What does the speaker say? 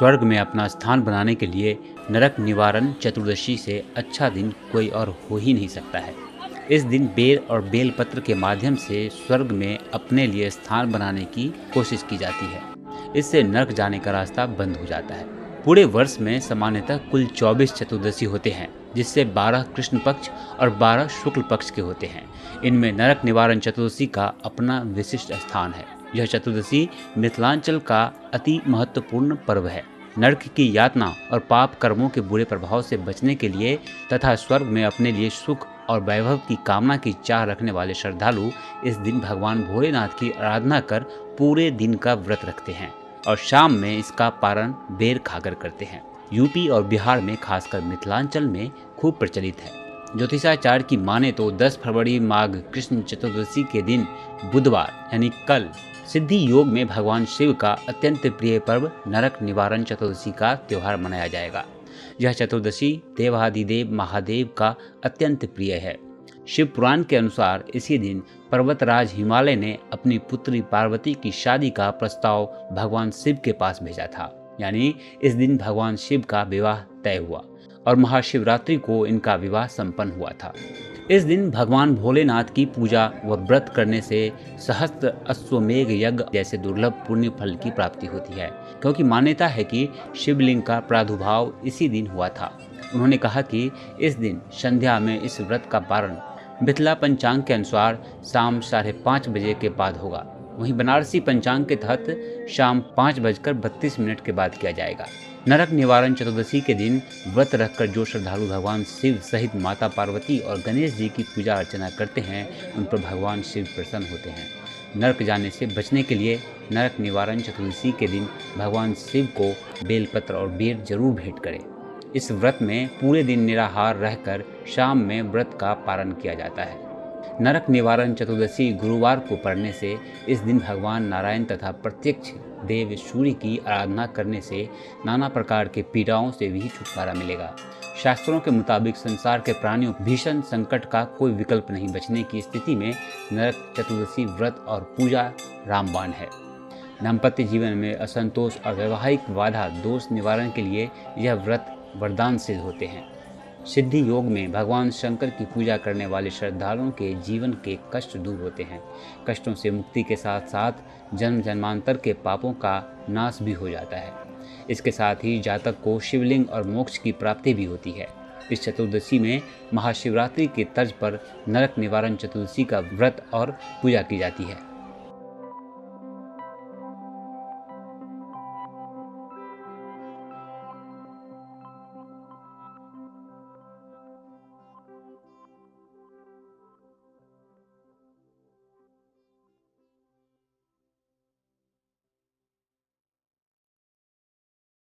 स्वर्ग में अपना स्थान बनाने के लिए नरक निवारण चतुर्दशी से अच्छा दिन कोई और हो ही नहीं सकता है। इस दिन बेर और बेलपत्र के माध्यम से स्वर्ग में अपने लिए स्थान बनाने की कोशिश की जाती है। इससे नरक जाने का रास्ता बंद हो जाता है। पूरे वर्ष में सामान्यतः कुल 24 चतुर्दशी होते हैं, जिससे 12 कृष्ण पक्ष और 12 शुक्ल पक्ष के होते हैं। इनमें नरक निवारण चतुर्दशी का अपना विशिष्ट स्थान है। यह चतुर्दशी मिथिलांचल का अति महत्वपूर्ण पर्व है। नरक की यातना और पाप कर्मों के बुरे प्रभाव से बचने के लिए तथा स्वर्ग में अपने लिए सुख और वैभव की कामना की चाह रखने वाले श्रद्धालु इस दिन भगवान भोलेनाथ की आराधना कर पूरे दिन का व्रत रखते हैं और शाम में इसका पारण बेर खाकर करते हैं। यूपी और बिहार में, खासकर मिथिलांचल में खूब प्रचलित है। ज्योतिषाचार्य की माने तो 10 फरवरी माघ कृष्ण चतुर्दशी के दिन बुधवार यानी कल सिद्धि योग में भगवान शिव का अत्यंत प्रिय पर्व नरक निवारण चतुर्दशी का त्योहार मनाया जाएगा। यह चतुर्दशी देवाधिदेव महादेव का अत्यंत प्रिय है। शिव पुराण के अनुसार इसी दिन पर्वतराज हिमालय ने अपनी पुत्री पार्वती की शादी का प्रस्ताव भगवान शिव के पास भेजा था। यानी इस दिन भगवान शिव का विवाह तय हुआ और महाशिवरात्रि को इनका विवाह संपन्न हुआ था। इस दिन भगवान भोलेनाथ की पूजा व व्रत करने से सहस्त्र अश्वमेघ यज्ञ जैसे दुर्लभ पुण्य फल की प्राप्ति होती है, क्योंकि मान्यता है कि शिवलिंग का प्रादुर्भाव इसी दिन हुआ था। उन्होंने कहा कि इस दिन संध्या में इस व्रत का पारण मिथिला पंचांग के अनुसार शाम 5:30 बजे के बाद होगा। वहीं बनारसी पंचांग के तहत शाम 5:32 के बाद किया जाएगा। नरक निवारण चतुर्दशी के दिन व्रत रखकर जो श्रद्धालु भगवान शिव सहित माता पार्वती और गणेश जी की पूजा अर्चना करते हैं, उन पर भगवान शिव प्रसन्न होते हैं। नरक जाने से बचने के लिए नरक निवारण चतुर्दशी के दिन भगवान शिव को बेलपत्र और बेर जरूर भेंट करें। इस व्रत में पूरे दिन निराहार रहकर शाम में व्रत का पारण किया जाता है। नरक निवारण चतुर्दशी गुरुवार को पड़ने से इस दिन भगवान नारायण तथा प्रत्यक्ष देव सूर्य की आराधना करने से नाना प्रकार के पीड़ाओं से भी छुटकारा मिलेगा। शास्त्रों के मुताबिक संसार के प्राणियों भीषण संकट का कोई विकल्प नहीं बचने की स्थिति में नरक चतुर्दशी व्रत और पूजा रामबाण है। दाम्पत्य जीवन में असंतोष और वैवाहिक बाधा दोष निवारण के लिए यह व्रत वरदान सिद्ध होते हैं। सिद्धि योग में भगवान शंकर की पूजा करने वाले श्रद्धालुओं के जीवन के कष्ट दूर होते हैं। कष्टों से मुक्ति के साथ साथ जन्म जन्मांतर के पापों का नाश भी हो जाता है। इसके साथ ही जातक को शिवलिंग और मोक्ष की प्राप्ति भी होती है। इस चतुर्दशी में महाशिवरात्रि के तर्ज पर नरक निवारण चतुर्दशी का व्रत और पूजा की जाती है।